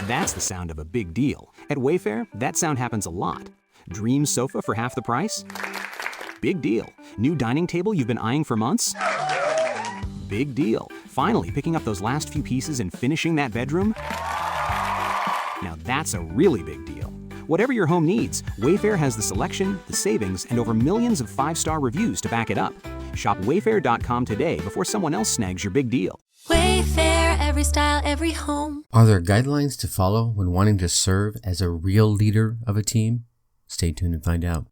That's the sound of a big deal. At Wayfair, that sound happens a lot. Dream sofa for half the price? Big deal. New dining table you've been eyeing for months? Big deal. Finally picking up those last few pieces and finishing that bedroom? Now that's a really big deal. Whatever your home needs, Wayfair has the selection, the savings, and over millions of 5-star reviews to back it up. Shop Wayfair.com today before someone else snags your big deal. Wayfair, every style, every home. Are there guidelines to follow when wanting to serve as a real leader of a team? Stay tuned and find out.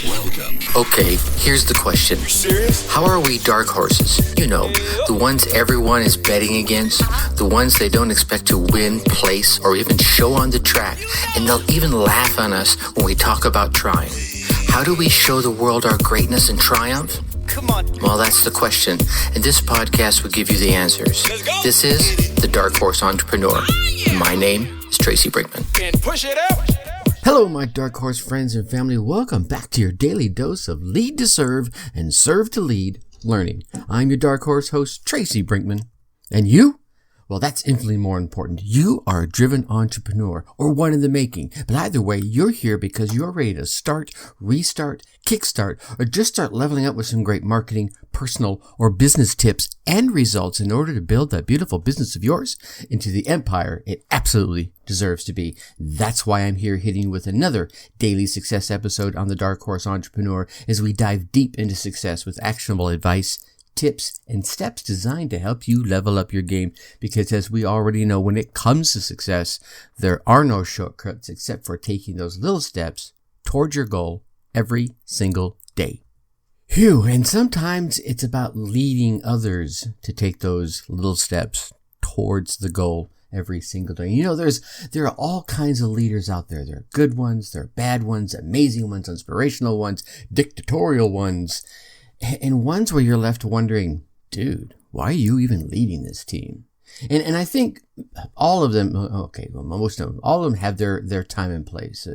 Welcome. Okay, here's the question. You serious? How are we dark horses? You know, the ones everyone is betting against, the ones they don't expect to win, place, or even show on the track, and they'll even laugh on us when we talk about trying. How do we show the world our greatness and triumph? Come on. Well, that's the question, and this podcast will give you the answers. Let's go. This is The Dark Horse Entrepreneur. My name is Tracy Brinkman. And push it out. Hello, my Dark Horse friends and family. Welcome back to your daily dose of Lead to Serve and Serve to Lead learning. I'm your Dark Horse host, Tracy Brinkman. And you? Well, that's infinitely more important. You are a driven entrepreneur or one in the making. But either way, you're here because you're ready to start, restart, kickstart, or just start leveling up with some great marketing, personal, or business tips and results in order to build that beautiful business of yours into the empire it absolutely deserves to be. That's why I'm here hitting you with another daily success episode on the Dark Horse Entrepreneur as we dive deep into success with actionable advice, tips, and steps designed to help you level up your game. Because as we already know, when it comes to success, there are no shortcuts except for taking those little steps towards your goal every single day. Phew, and sometimes it's about leading others to take those little steps towards the goal every single day. You know, there are all kinds of leaders out there. There are good ones, there are bad ones, amazing ones, inspirational ones, dictatorial ones, and ones where you're left wondering, dude, why are you even leading this team? And I think all of them, okay, well, most of them, all of them have their time and place,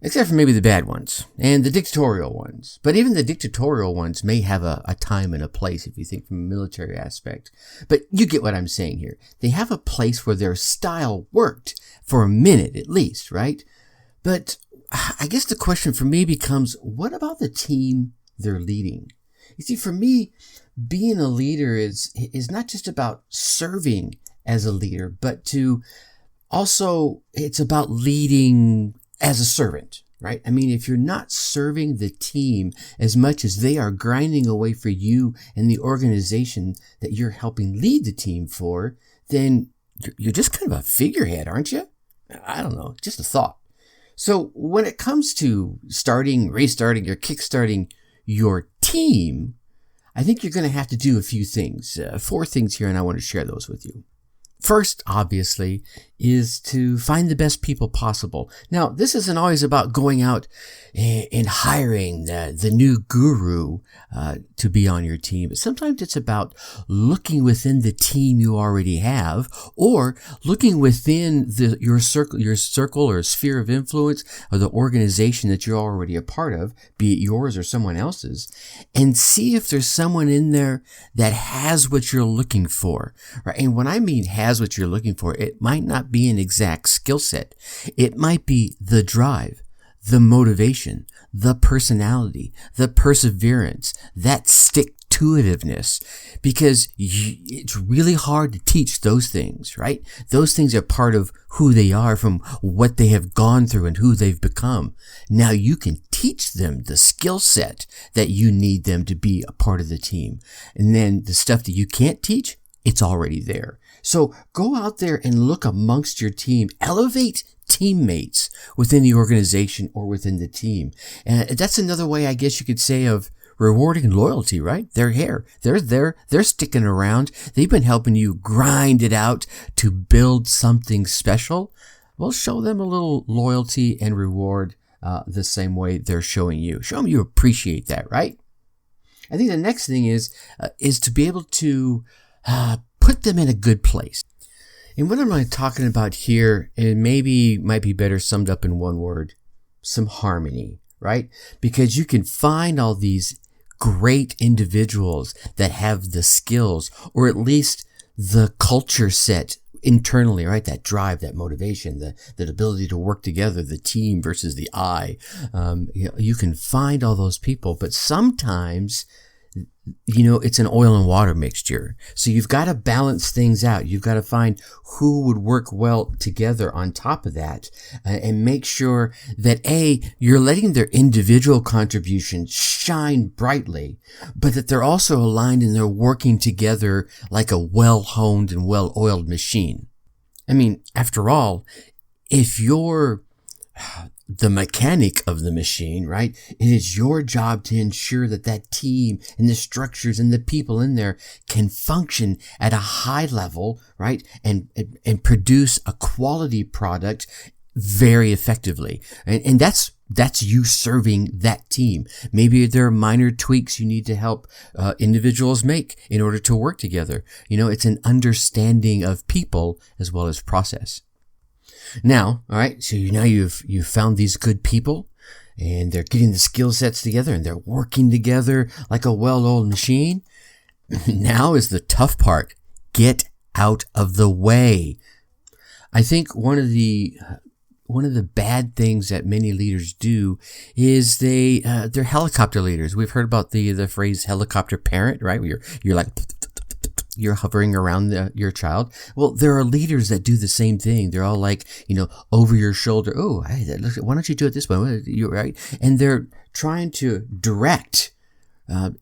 except for maybe the bad ones and the dictatorial ones. But even the dictatorial ones may have a time and a place if you think from a military aspect. But you get what I'm saying here. They have a place where their style worked for a minute at least, right? But I guess the question for me becomes, what about the team they're leading? You see, for me, being a leader is not just about serving as a leader, but it's about leading as a servant, right? I mean, if you're not serving the team as much as they are grinding away for you and the organization that you're helping lead the team for, then you're just kind of a figurehead, aren't you? I don't know, just a thought. So when it comes to starting, restarting, or kickstarting your team, I think you're going to have to do a few things, 4 things here, and I want to share those with you. First, obviously, is to find the best people possible. Now, this isn't always about going out and hiring the new guru to be on your team. But sometimes it's about looking within the team you already have, or looking within your circle or sphere of influence, or the organization that you're already a part of, be it yours or someone else's, and see if there's someone in there that has what you're looking for. Right? And when I mean has what you're looking for, it might not be an exact skill set. It might be the drive, the motivation, the personality, the perseverance, that stick-to-itiveness, because it's really hard to teach those things, right? Those things are part of who they are from what they have gone through and who they've become. Now you can teach them the skill set that you need them to be a part of the team. And then the stuff that you can't teach, it's already there. So go out there and look amongst your team. Elevate teammates within the organization or within the team. And that's another way, I guess you could say, of rewarding loyalty, right? They're here. They're there. They're sticking around. They've been helping you grind it out to build something special. Well, show them a little loyalty and reward the same way they're showing you. Show them you appreciate that, right? I think the next thing is to be able to put them in a good place. And what am I talking about here? And maybe might be better summed up in one word: some harmony, right? Because you can find all these great individuals that have the skills, or at least the culture set internally, right? That drive, that motivation, that ability to work together, the team versus the I. You can find all those people, but sometimes, it's an oil and water mixture. So you've got to balance things out. You've got to find who would work well together on top of that, and make sure that you're letting their individual contributions shine brightly, but that they're also aligned and they're working together like a well-honed and well-oiled machine. I mean, after all, if you're the mechanic of the machine, right? It is your job to ensure that that team and the structures and the people in there can function at a high level, right? And produce a quality product very effectively. And that's you serving that team. Maybe there are minor tweaks you need to help individuals make in order to work together. It's an understanding of people as well as process. Now, all right, so now you've found these good people, and they're getting the skill sets together, and they're working together like a well-oiled machine. Now is the tough part. Get out of the way. I think one of the bad things that many leaders do is they're helicopter leaders. We've heard about the phrase helicopter parent, right? Where you're like, you're hovering around your child. Well, there are leaders that do the same thing. They're all like, over your shoulder. Oh, hey, why don't you do it this way? You're right. And they're trying to direct,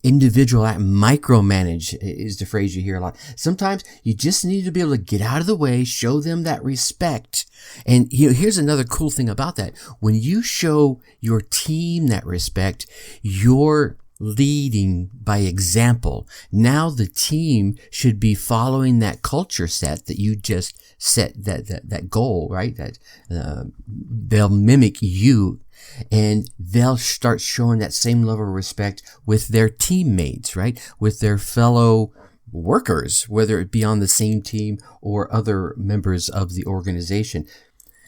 individual, micromanage is the phrase you hear a lot. Sometimes you just need to be able to get out of the way, show them that respect. And here's another cool thing about that. When you show your team that respect, you're leading by example. Now the team should be following that culture set that you just set, that goal, right? That they'll mimic you, and they'll start showing that same level of respect with their teammates, right? With their fellow workers, whether it be on the same team or other members of the organization.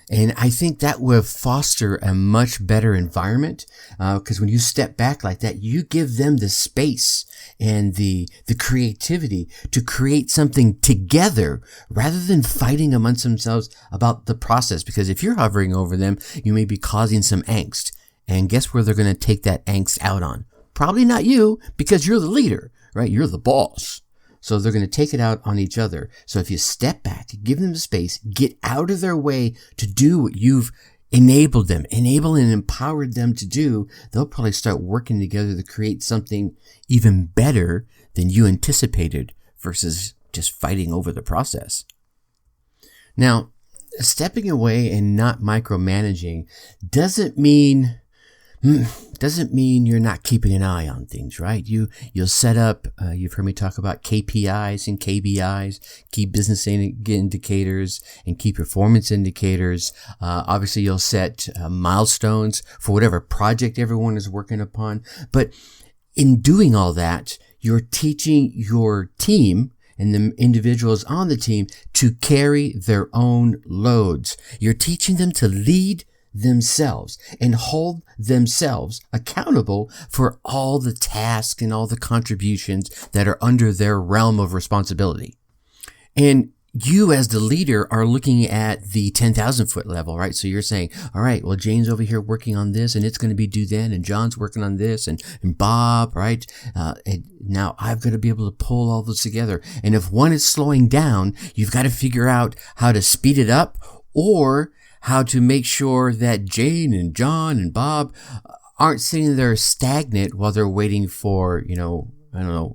And I think that will foster a much better environment, because when you step back like that, you give them the space and the creativity to create something together rather than fighting amongst themselves about the process. Because if you're hovering over them, you may be causing some angst. And guess where they're going to take that angst out on? Probably not you, because you're the leader, right? You're the boss. So they're going to take it out on each other. So if you step back, give them the space, get out of their way to do what you've enabled and empowered them to do, they'll probably start working together to create something even better than you anticipated versus just fighting over the process. Now, stepping away and not micromanaging doesn't mean you're not keeping an eye on things, right? You'll set up, you've heard me talk about KPIs and KBIs, key business indicators and key performance indicators. Obviously you'll set milestones for whatever project everyone is working upon. But in doing all that, you're teaching your team and the individuals on the team to carry their own loads. You're teaching them to lead themselves and hold themselves accountable for all the tasks and all the contributions that are under their realm of responsibility. And you as the leader are looking at the 10,000 foot level, right? So you're saying, all right, well, Jane's over here working on this and it's going to be due then, and John's working on this, and Bob, right? And now I've got to be able to pull all this together. And if one is slowing down, you've got to figure out how to speed it up, or how to make sure that Jane and John and Bob aren't sitting there stagnant while they're waiting for,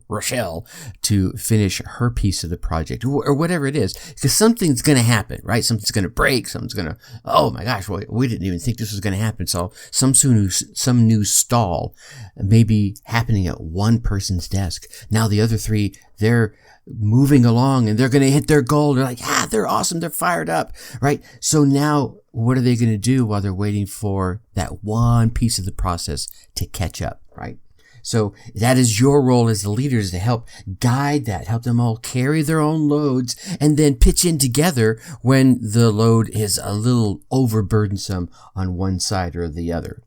Rochelle to finish her piece of the project or whatever it is. Because something's going to happen, right? Something's going to break. Something's going to, oh my gosh, we didn't even think this was going to happen. So some new stall may be happening at one person's desk. Now the other three, they're moving along and they're going to hit their goal. They're like, they're awesome. They're fired up, right? So now what are they going to do while they're waiting for that one piece of the process to catch up, right? So that is your role as the leaders, to help guide that, help them all carry their own loads, and then pitch in together when the load is a little overburdensome on one side or the other.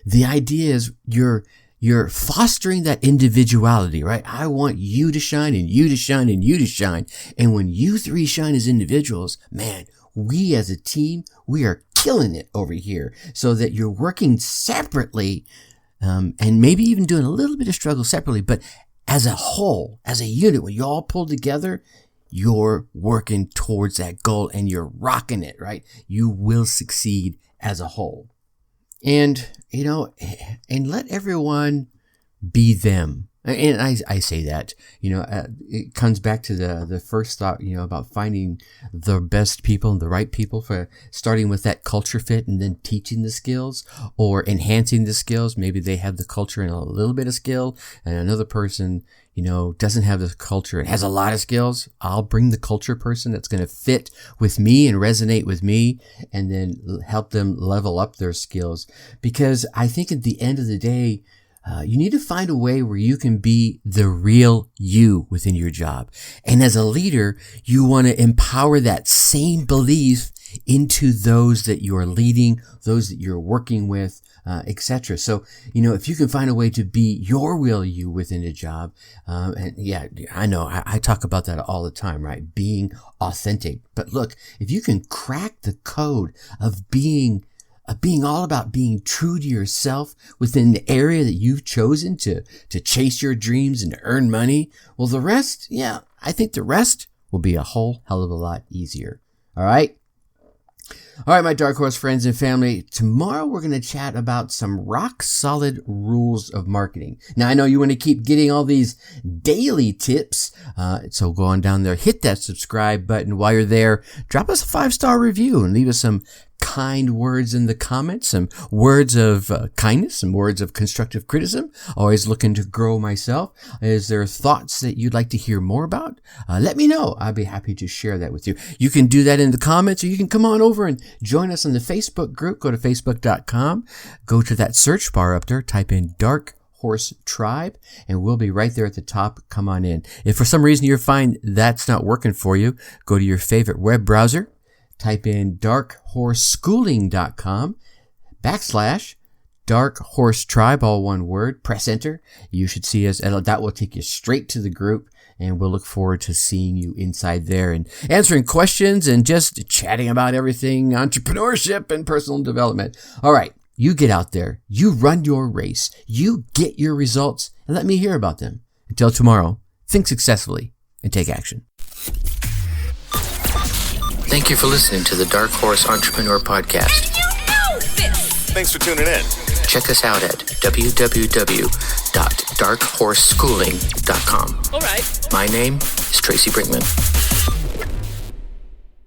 The idea is you're you're fostering that individuality, right? I want you to shine and you to shine and you to shine. And when you three shine as individuals, man, we as a team, we are killing it over here, so that you're working separately, and maybe even doing a little bit of struggle separately, but as a whole, as a unit, when you all pull together, you're working towards that goal and you're rocking it, right? You will succeed as a whole. And, and let everyone be them. And I say that, it comes back to the first thought, about finding the best people and the right people, for starting with that culture fit and then teaching the skills or enhancing the skills. Maybe they have the culture and a little bit of skill, and another person, doesn't have the culture and has a lot of skills. I'll bring the culture person that's going to fit with me and resonate with me, and then help them level up their skills. Because I think at the end of the day, you need to find a way where you can be the real you within your job. And as a leader, you want to empower that same belief into those that you're leading, those that you're working with, etc. So, if you can find a way to be your real you within a job, and yeah, I know I talk about that all the time, right? Being authentic. But look, if you can crack the code of being all about being true to yourself within the area that you've chosen to chase your dreams and to earn money, well, the rest, I think the rest will be a whole hell of a lot easier. All right? All right, my Dark Horse friends and family, tomorrow we're going to chat about some rock solid rules of marketing. Now, I know you want to keep getting all these daily tips, so go on down there, hit that subscribe button. While you're there, drop us a 5-star review and leave us some kind words in the comments, some words of kindness, some words of constructive criticism. Always looking to grow myself. Is there thoughts that you'd like to hear more about? Let me know. I'd be happy to share that with you. You can do that in the comments, or you can come on over and join us on the Facebook group. Go to facebook.com, go to that search bar up there, type in Dark Horse Tribe, and we'll be right there at the top. Come on in. If for some reason you find that's not working for you, go to your favorite web browser, type in darkhorseschooling.com /Dark Horse Tribe, all one word. Press enter. You should see us, and that will take you straight to the group, and we'll look forward to seeing you inside there and answering questions and just chatting about everything entrepreneurship and personal development. All right, you get out there, you run your race, you get your results, and let me hear about them. Until tomorrow, think successfully and take action. Thank you for listening to the Dark Horse Entrepreneur Podcast. And you know this! Thanks for tuning in. Check us out at www.darkhorseschooling.com. All right. My name is Tracy Brinkman.